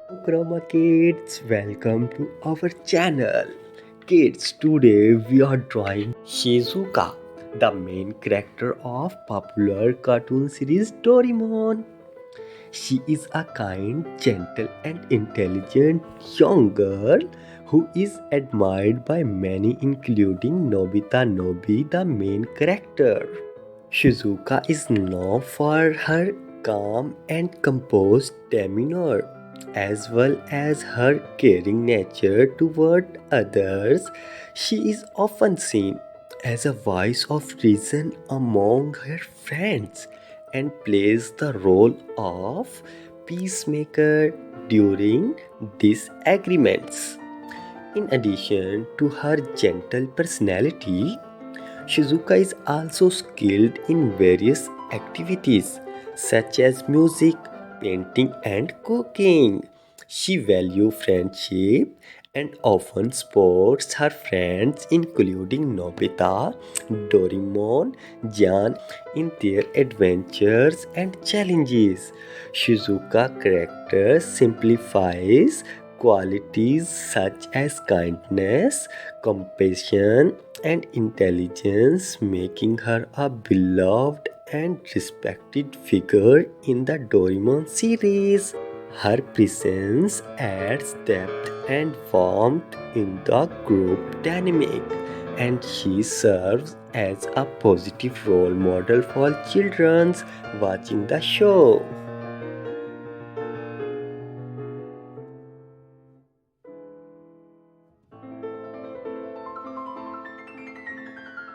Chroma Kids, welcome to our channel. Kids, today we are drawing Shizuka, the main character of popular cartoon series Doraemon. She is a kind, gentle, and intelligent young girl who is admired by many, including Nobita Nobi, the main character. Shizuka is known for her calm and composed demeanor, as well as her caring nature toward others. She is often seen as a voice of reason among her friends and plays the role of peacemaker during disagreements. In addition to her gentle personality, Shizuka is also skilled in various activities such as music, painting, and cooking. She values friendship and often supports her friends, including Nobita, Doraemon, Jan, in their adventures and challenges. Shizuka character simplifies qualities such as kindness, compassion, and intelligence, making her a beloved and respected figure in the Doraemon series. Her presence adds depth and warmth in the group dynamic, and she serves as a positive role model for children watching the show.